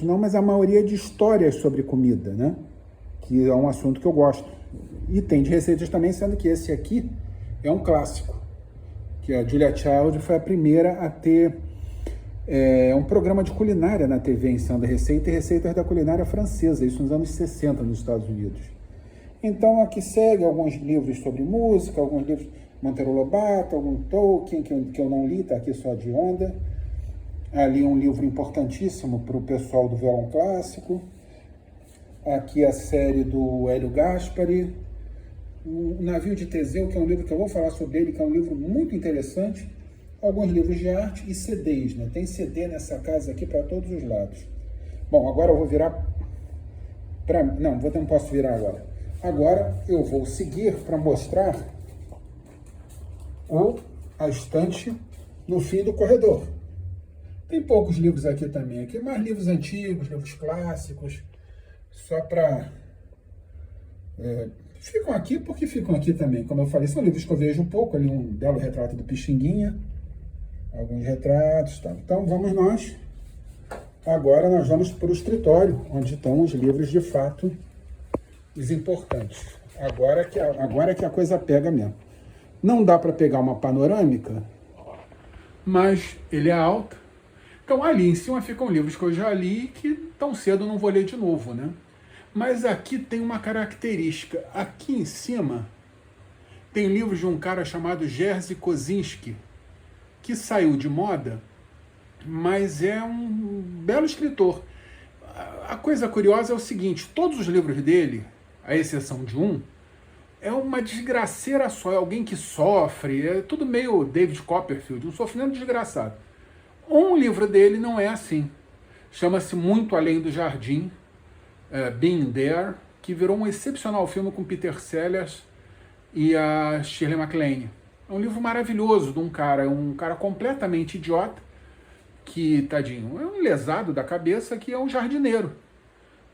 não, mas a maioria de histórias sobre comida, né? Que é um assunto que eu gosto. E tem de receitas também, sendo que esse aqui é um clássico, que a Julia Child foi a primeira a ter um programa de culinária na TV, ensinando receita e receitas da culinária francesa, isso nos anos 60 nos Estados Unidos. Então aqui segue alguns livros sobre música, alguns livros Monteiro Lobato, algum Tolkien, que eu não li, está aqui só de onda. Ali um livro importantíssimo para o pessoal do violão clássico. Aqui a série do Hélio Gaspari. O Navio de Teseu, que é um livro que eu vou falar sobre ele, que é um livro muito interessante. Alguns livros de arte e CDs, né? Tem CD nessa casa aqui para todos os lados. Bom, agora eu vou virar para... Não posso virar agora. Agora eu vou seguir para mostrar a estante no fim do corredor. Tem poucos livros aqui também. Aqui mais livros antigos, livros clássicos, só para... ficam aqui porque ficam aqui também. Como eu falei, são livros que eu vejo um pouco. Ali um belo retrato do Pixinguinha. Alguns retratos, tá? Então vamos nós. Agora nós vamos para o escritório, onde estão os livros de fato, os importantes. Agora que a coisa pega mesmo. Não dá para pegar uma panorâmica, mas ele é alto. Então ali em cima ficam livros que eu já li que tão cedo eu não vou ler de novo, né? Mas aqui tem uma característica. Aqui em cima tem livros de um cara chamado Jerzy Kosinski, que saiu de moda, mas é um belo escritor. A coisa curiosa é o seguinte, todos os livros dele, à exceção de um, é uma desgraceira só, é alguém que sofre, é tudo meio David Copperfield, um sofrimento desgraçado. Um livro dele não é assim, chama-se Muito Além do Jardim, Being There, que virou um excepcional filme com Peter Sellers e a Shirley MacLaine. É um livro maravilhoso de um cara completamente idiota, que, tadinho, é um lesado da cabeça, que é um jardineiro.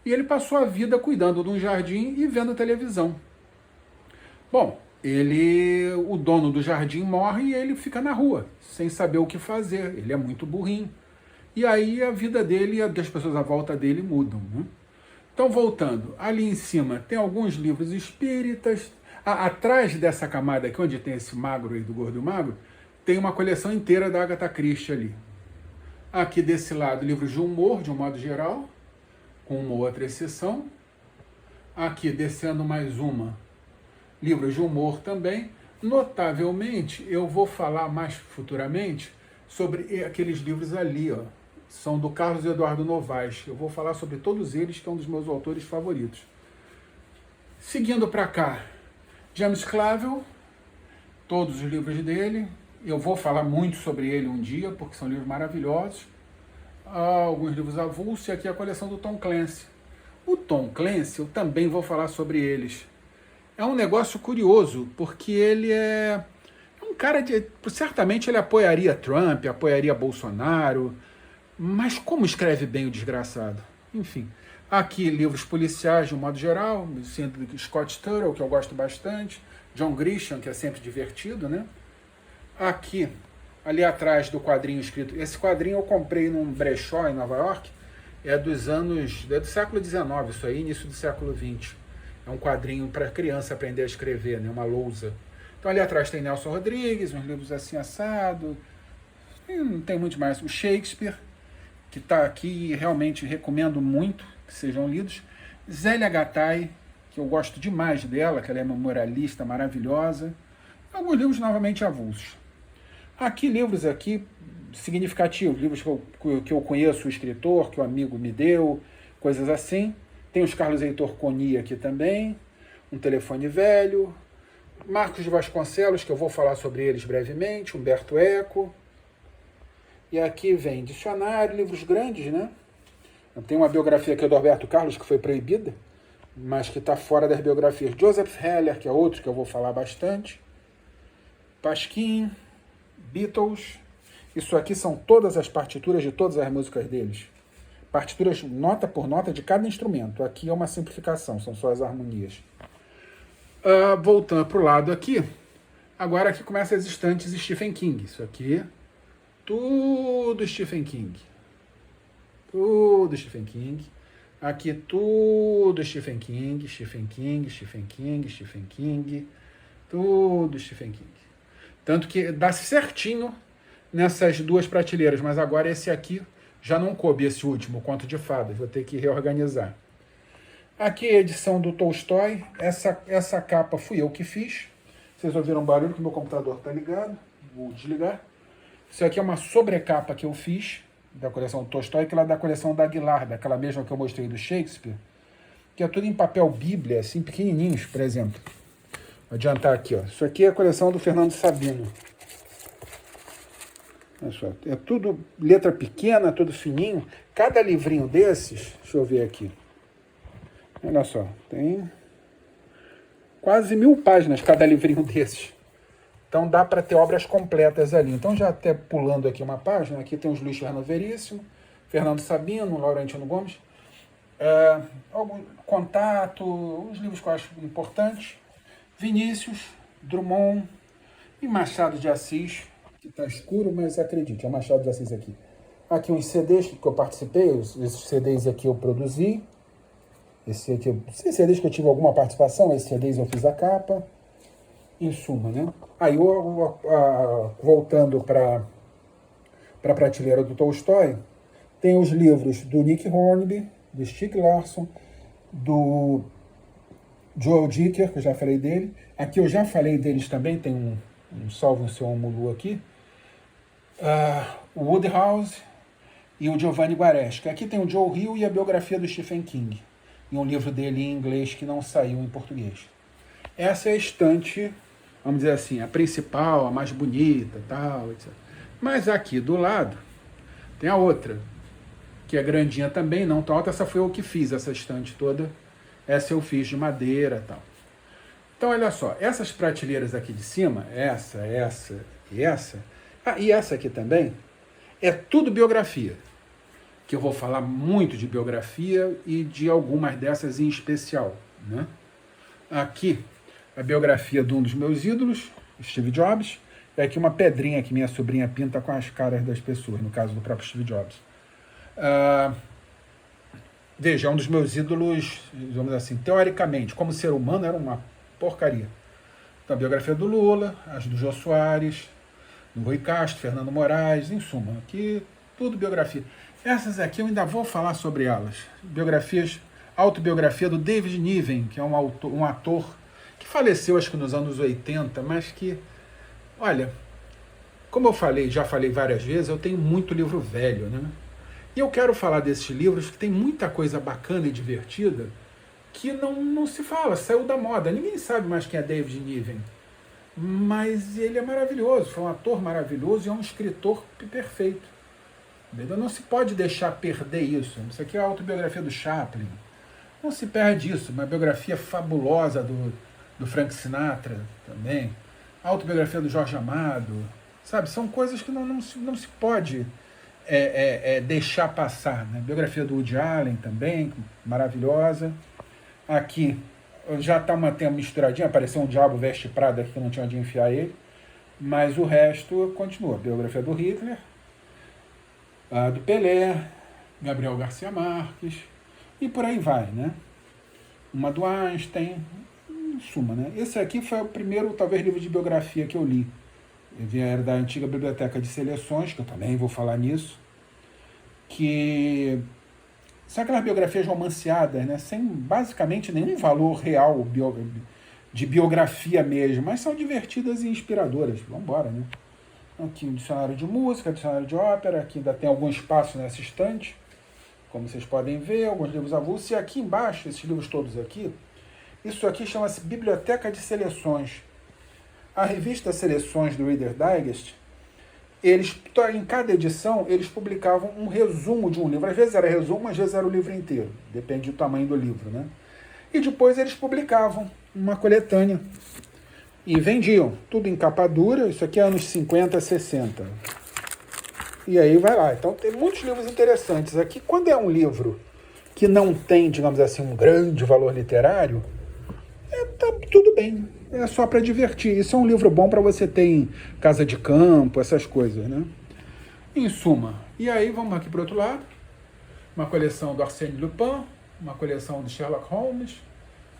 E ele passou a vida cuidando de um jardim e vendo televisão. Bom, o dono do jardim morre e ele fica na rua, sem saber o que fazer. Ele é muito burrinho. E aí a vida dele e das pessoas à volta dele mudam, né? Então, voltando, ali em cima tem alguns livros espíritas. Atrás dessa camada aqui, onde tem esse magro aí, do gordo e magro, tem uma coleção inteira da Agatha Christie ali. Aqui desse lado, livros de humor, de um modo geral, com uma outra exceção. Aqui, descendo mais uma, livros de humor também. Notavelmente, eu vou falar mais futuramente sobre aqueles livros ali, ó. São do Carlos Eduardo Novaes. Eu vou falar sobre todos eles, que é um dos meus autores favoritos. Seguindo para cá, James Clavell, todos os livros dele. Eu vou falar muito sobre ele um dia, porque são livros maravilhosos. Alguns livros avulsos, e aqui a coleção do Tom Clancy. O Tom Clancy, eu também vou falar sobre eles. É um negócio curioso, porque ele é um cara de... Certamente ele apoiaria Trump, apoiaria Bolsonaro, mas como escreve bem o desgraçado. Enfim, aqui livros policiais de um modo geral, sendo Scott Turrell, que eu gosto bastante, John Grisham, que é sempre divertido, né? Aqui, ali atrás do quadrinho escrito... Esse quadrinho eu comprei num brechó em Nova York, é do século XIX, isso aí, início do século XX. É um quadrinho para criança aprender a escrever, né? Uma lousa. Então ali atrás tem Nelson Rodrigues, uns livros assim assado, e não tem muito mais. O Shakespeare, que está aqui e realmente recomendo muito que sejam lidos. Zélia Gattai, que eu gosto demais dela, que ela é uma memorialista maravilhosa. Alguns livros novamente avulsos. Aqui, livros aqui significativos, livros que eu conheço o escritor, que o amigo me deu, coisas assim. Tem os Carlos Heitor Coni aqui também, Um Telefone Velho, Marcos de Vasconcelos, que eu vou falar sobre eles brevemente, Humberto Eco. E aqui vem dicionário, livros grandes, né? Tem uma biografia aqui do Roberto Carlos, que foi proibida, mas que está fora das biografias. Joseph Heller, que é outro que eu vou falar bastante. Pasquim, Beatles. Isso aqui são todas as partituras de todas as músicas deles. Partituras nota por nota de cada instrumento. Aqui é uma simplificação, são só as harmonias. Voltando para o lado aqui, agora aqui começa as estantes Stephen King. Isso aqui, tudo Stephen King. Tudo Stephen King. Aqui tudo Stephen King, Stephen King, Stephen King, Stephen King. Tudo Stephen King. Tanto que dá certinho nessas duas prateleiras, mas agora esse aqui já não coube, esse último, Conto de Fadas. Vou ter que reorganizar. Aqui a edição do Tolstói. Essa capa fui eu que fiz. Vocês ouviram barulho que meu computador está ligado. Vou desligar. Isso aqui é uma sobrecapa que eu fiz da coleção do Tolstói, que é da coleção da Aguilar, daquela mesma que eu mostrei do Shakespeare, que é tudo em papel bíblia, assim, pequenininhos, por exemplo. Vou adiantar aqui, ó. Isso aqui é a coleção do Fernando Sabino. Olha só, é tudo letra pequena, tudo fininho. Cada livrinho desses, deixa eu ver aqui. Olha só, tem quase 1000 páginas cada livrinho desses. Então dá para ter obras completas ali. Então já até pulando aqui uma página, aqui tem os Luiz Fernando Veríssimo, Fernando Sabino, Laurentino Gomes, algum contato, os livros que eu acho importantes, Vinícius, Drummond e Machado de Assis, que está escuro, mas acredite, é Machado de Assis aqui. Aqui uns CDs que eu participei, esses CDs aqui eu produzi, esses CDs que eu tive alguma participação, esses CDs eu fiz a capa, em suma, né? Aí, voltando para a prateleira do Tolstói, tem os livros do Nick Hornby, do Stieg Larsson, do Joel Dicker, que eu já falei dele. Aqui eu já falei deles também, tem um Salve o Seu Mulu aqui. O Wodehouse e o Giovanni Guareschi. Aqui tem o Joe Hill e a biografia do Stephen King, e um livro dele em inglês que não saiu em português. Essa é a estante, vamos dizer assim, a principal, a mais bonita, tal, etc. Mas aqui do lado tem a outra, que é grandinha também, não tão alta. Essa foi eu que fiz, essa estante toda. Essa eu fiz de madeira, tal. Então, olha só, essas prateleiras aqui de cima, essa e essa, e essa aqui também, é tudo biografia. Que eu vou falar muito de biografia e de algumas dessas em especial, né? Aqui, a biografia de um dos meus ídolos, Steve Jobs. É aqui uma pedrinha que minha sobrinha pinta com as caras das pessoas, no caso do próprio Steve Jobs. Veja, é um dos meus ídolos, vamos dizer assim, teoricamente, como ser humano, era uma porcaria. Então, a biografia do Lula, as do Jô Soares, do Rui Castro, Fernando Moraes, em suma, aqui tudo biografia. Essas aqui eu ainda vou falar sobre elas. Biografias, autobiografia do David Niven, que é um ator que faleceu acho que nos anos 80, mas que, olha, como eu falei, já falei várias vezes, eu tenho muito livro velho, né? E eu quero falar desses livros que tem muita coisa bacana e divertida que não se fala, saiu da moda. Ninguém sabe mais quem é David Niven, mas ele é maravilhoso, foi um ator maravilhoso e é um escritor perfeito. Não se pode deixar perder isso. Isso aqui é a autobiografia do Chaplin. Não se perde isso. Uma biografia fabulosa do Frank Sinatra também. A autobiografia do Jorge Amado. Sabe? São coisas que não se pode deixar passar. Né? Biografia do Woody Allen também, maravilhosa. Aqui já está uma misturadinha. Apareceu um Diabo Veste Prada aqui que eu não tinha onde enfiar ele. Mas o resto continua. Biografia do Hitler. Do Pelé, Gabriel Garcia Marques, e por aí vai, né? Uma do Einstein, em suma, né? Esse aqui foi o primeiro, talvez, livro de biografia que eu li. Era da antiga Biblioteca de Seleções, que eu também vou falar nisso, que são aquelas biografias romanceadas, né? Sem basicamente nenhum valor real de biografia mesmo, mas são divertidas e inspiradoras. Vamos embora, né? Aqui um dicionário de música, dicionário de ópera, aqui ainda tem algum espaço nessa estante, como vocês podem ver, alguns livros avulsos, e aqui embaixo, esses livros todos aqui, isso aqui chama-se Biblioteca de Seleções. A revista Seleções do Reader Digest, em cada edição, eles publicavam um resumo de um livro, às vezes era resumo, às vezes era o livro inteiro, depende do tamanho do livro, né? E depois eles publicavam uma coletânea, e vendiam, tudo em capa dura, isso aqui é anos 50, 60. E aí vai lá. Então tem muitos livros interessantes. Aqui, quando é um livro que não tem, digamos assim, um grande valor literário, tá tudo bem. É só para divertir. Isso é um livro bom para você ter em casa de campo, essas coisas, né? Em suma. E aí, vamos aqui para o outro lado. uma coleção do Arsène Lupin, uma coleção do Sherlock Holmes,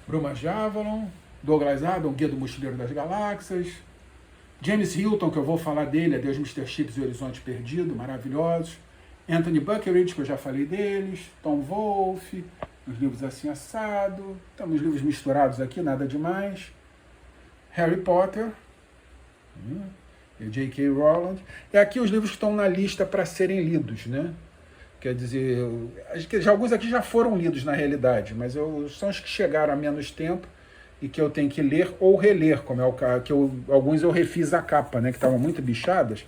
Brumas de Avalon, Douglas Adams, Guia do Mochileiro das Galáxias, James Hilton, que eu vou falar dele, Adeus Mr. Chips e Horizonte Perdido, maravilhosos, Anthony Buckeridge, que eu já falei deles, Tom Wolfe, os livros assim assado, temos livros misturados aqui, nada demais, Harry Potter, e J.K. Rowling, e aqui os livros que estão na lista para serem lidos, né? Quer dizer, alguns aqui já foram lidos na realidade, mas são os que chegaram há menos tempo e que eu tenho que ler ou reler, como é o caso, que alguns eu refiz a capa, né, que estavam muito bichadas.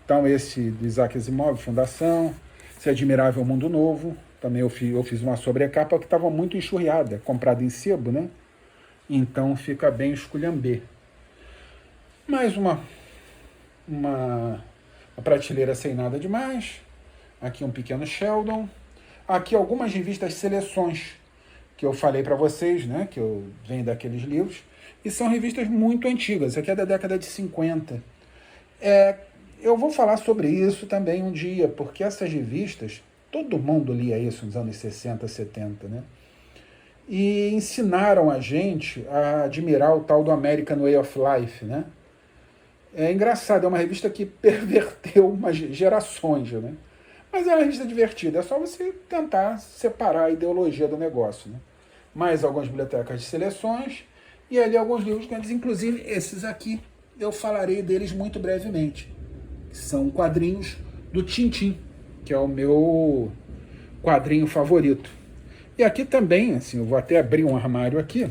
Então esse do Isaac Asimov, Fundação, esse Admirável Mundo Novo, também eu fiz uma sobrecapa que estava muito enxurriada, comprada em sebo, né? Então fica bem esculhambê. Mais uma prateleira sem nada demais. Aqui um pequeno Sheldon. Aqui algumas revistas seleções que eu falei para vocês, né, que eu venho daqueles livros, e são revistas muito antigas. Isso aqui é da década de 50. Eu vou falar sobre isso também um dia, porque essas revistas, todo mundo lia isso nos anos 60, 70, né? E ensinaram a gente a admirar o tal do American Way of Life, né? É engraçado, é uma revista que perverteu umas gerações, né? Mas é uma revista divertida, é só você tentar separar a ideologia do negócio, né? Mais algumas bibliotecas de seleções e ali alguns livros grandes, inclusive esses aqui, eu falarei deles muito brevemente. São quadrinhos do Tintin, que é o meu quadrinho favorito. E aqui também, assim, eu vou até abrir um armário aqui.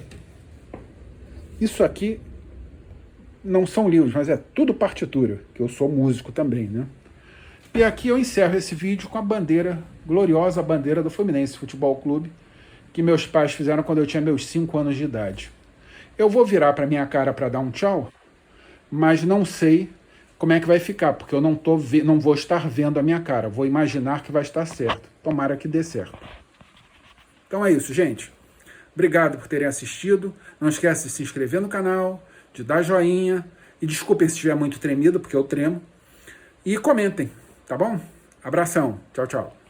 Isso aqui não são livros, mas é tudo partitura, que eu sou músico também, né? E aqui eu encerro esse vídeo com a bandeira, gloriosa bandeira do Fluminense Futebol Clube, que meus pais fizeram quando eu tinha meus 5 anos de idade. Eu vou virar para minha cara para dar um tchau, mas não sei como é que vai ficar, porque eu não vou estar vendo a minha cara, vou imaginar que vai estar certo. Tomara que dê certo. Então é isso, gente. Obrigado por terem assistido. Não esquece de se inscrever no canal, de dar joinha, e desculpem se estiver muito tremido, porque eu tremo, e comentem, tá bom? Abração. Tchau, tchau.